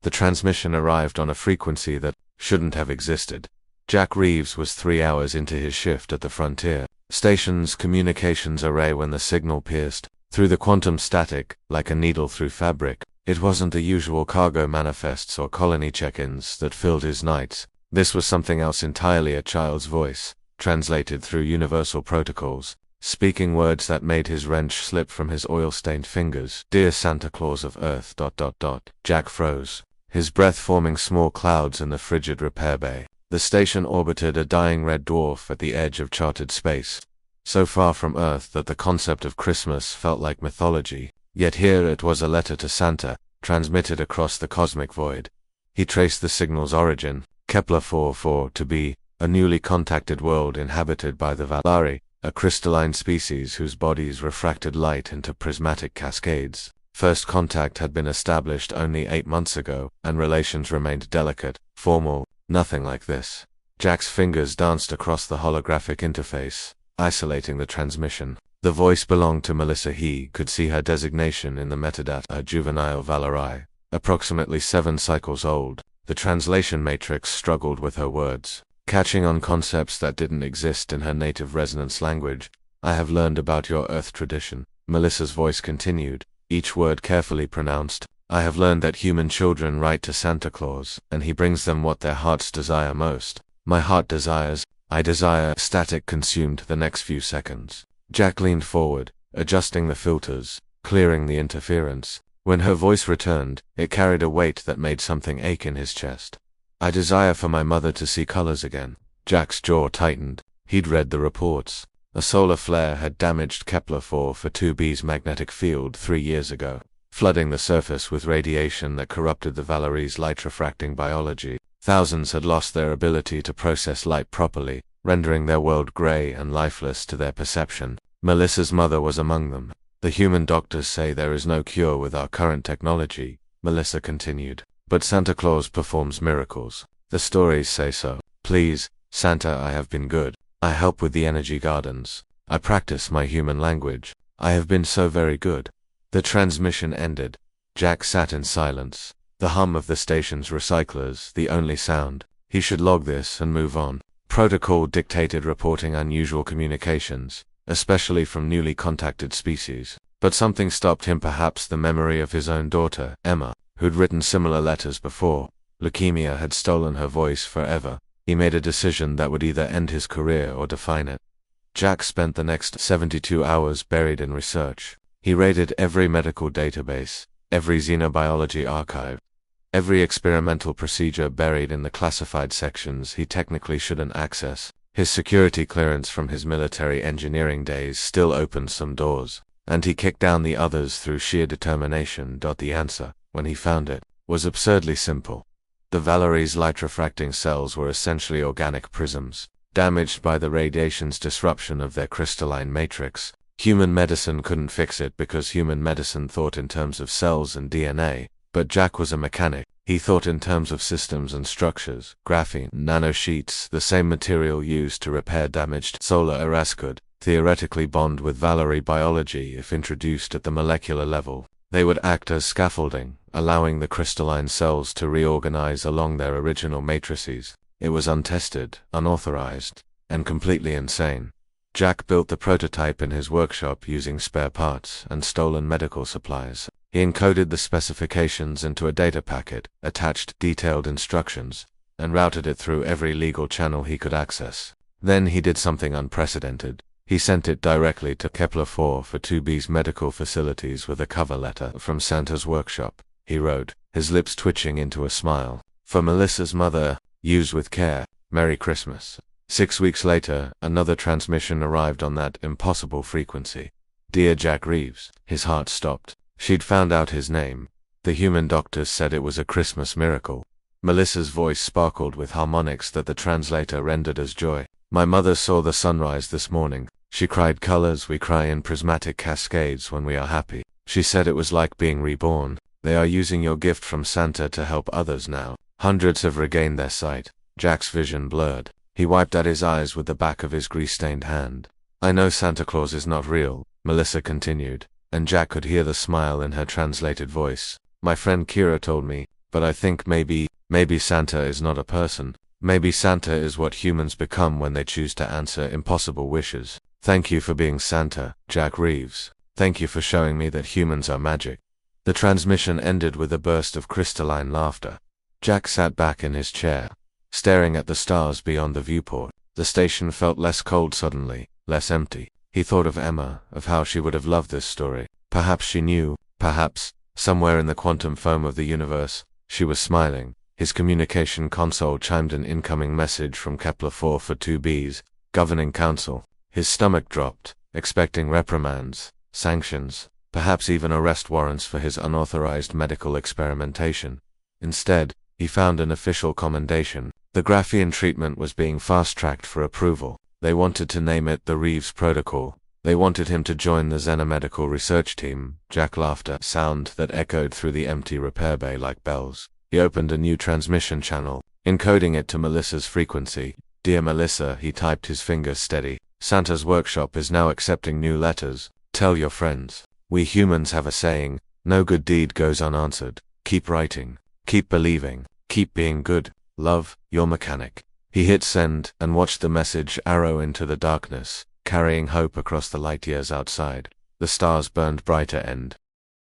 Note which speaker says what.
Speaker 1: The transmission arrived on a frequency that shouldn't have existed. Jack Reeves was 3 hours into his shift at the Frontier Station's communications array when the signal pierced through the quantum static like a needle through fabric. It wasn't the usual cargo manifests or colony check-ins that filled his nights. This was something else entirely, a child's voice, translated through universal protocols, speaking words that made his wrench slip from his oil-stained fingers. "Dear Santa Claus of Earth... Jack froze, his breath forming small clouds in the frigid repair bay. The station orbited a dying red dwarf at the edge of charted space, so far from Earth that the concept of Christmas felt like mythology. Yet here it was, a letter to Santa, transmitted across the cosmic void. He traced the signal's origin, Kepler 4:4, to be a newly contacted world inhabited by the Valari, a crystalline species whose bodies refracted light into prismatic cascades. First contact had been established only 8 months ago, and relations remained delicate, formal, nothing like this. Jack's fingers danced across the holographic interface, isolating the transmission. The voice belonged to Melissa. He could see her designation in the metadata, a juvenile Valari, approximately 7 cycles old. The translation matrix struggled with her words, catching on concepts that didn't exist in her native resonance language. "I have learned about your Earth tradition," Melissa's voice continued, each word carefully pronounced. "I have learned that human children write to Santa Claus, and he brings them what their hearts desire most. My heart desires, I desire..." Static consumed the next few seconds. Jack leaned forward, adjusting the filters, clearing the interference. When her voice returned, it carried a weight that made something ache in his chest. "I desire for my mother to see colors again." Jack's jaw tightened. He'd read the reports. A solar flare had damaged Kepler 4:2b's magnetic field 3 years ago, flooding the surface with radiation that corrupted the Valari's light-refracting biology. Thousands had lost their ability to process light properly, rendering their world gray and lifeless to their perception. Melissa's mother was among them. "The human doctors say there is no cure with our current technology," Melissa continued. "But Santa Claus performs miracles. The stories say so. Please, Santa, I have been good. I help with the energy gardens. I practice my human language. I have been so very good." The transmission ended. Jack sat in silence. The hum of the station's recyclers, the only sound. He should log this and move on. Protocol dictated reporting unusual communications, especially from newly contacted species. But something stopped him, perhaps the memory of his own daughter, Emma, who'd written similar letters before. Leukemia had stolen her voice forever. He made a decision that would either end his career or define it. Jack spent the next 72 hours buried in research. He raided every medical database, every xenobiology archive, every experimental procedure buried in the classified sections he technically shouldn't access. His security clearance from his military engineering days still opened some doors, and he kicked down the others through sheer determination. The answer, when he found it, was absurdly simple. The Valari's light-refracting cells were essentially organic prisms, damaged by the radiation's disruption of their crystalline matrix. Human medicine couldn't fix it because human medicine thought in terms of cells and DNA. But Jack was a mechanic. He thought in terms of systems and structures. Graphene, nanosheets, the same material used to repair damaged solar arrays could theoretically bond with Valari biology if introduced at the molecular level. They would act as scaffolding, allowing the crystalline cells to reorganize along their original matrices. It was untested, unauthorized, and completely insane. Jack built the prototype in his workshop using spare parts and stolen medical supplies. He encoded the specifications into a data packet, attached detailed instructions, and routed it through every legal channel he could access. Then he did something unprecedented. He sent it directly to Kepler 4:2b's medical facilities with a cover letter from Santa's workshop. He wrote, his lips twitching into a smile. "For Melissa's mother, use with care. Merry Christmas." 6 weeks later, another transmission arrived on that impossible frequency. "Dear Jack Reeves." His heart stopped. She'd found out his name. The human doctors said it was a Christmas miracle. Melissa's voice sparkled with harmonics that the translator rendered as joy. "My mother saw the sunrise this morning. She cried colors we cry in prismatic cascades when we are happy. She said it was like being reborn. They are using your gift from Santa to help others now. Hundreds have regained their sight." Jack's vision blurred. He wiped at his eyes with the back of his grease-stained hand. "I know Santa Claus is not real," Melissa continued, and Jack could hear the smile in her translated voice. "My friend Kira told me, but I think maybe Santa is not a person. Maybe Santa is what humans become when they choose to answer impossible wishes. Thank you for being Santa, Jack Reeves. Thank you for showing me that humans are magic. The transmission ended with a burst of crystalline laughter. Jack sat back in his chair, staring at the stars beyond the viewport. The station felt less cold suddenly, less empty. He thought of Emma, of how she would have loved this story. Perhaps she knew, perhaps, somewhere in the quantum foam of the universe, she was smiling. His communication console chimed an incoming message from Kepler-4 for 2B's governing council. His stomach dropped, expecting reprimands, sanctions, perhaps even arrest warrants for his unauthorized medical experimentation. Instead, he found an official commendation. The graphene treatment was being fast-tracked for approval. They wanted to name it the Reeves Protocol. They wanted him to join the Xenomedical research team. Jack laughed, a sound that echoed through the empty repair bay like bells. He opened a new transmission channel, encoding it to Melissa's frequency. Dear Melissa, he typed, his fingers steady. Santa's workshop is now accepting new letters. Tell your friends. We humans have a saying, no good deed goes unanswered. Keep writing. Keep believing. Keep being good. Love, your mechanic. He hit send and watched the message arrow into the darkness, carrying hope across the light years outside. The stars burned brighter. End.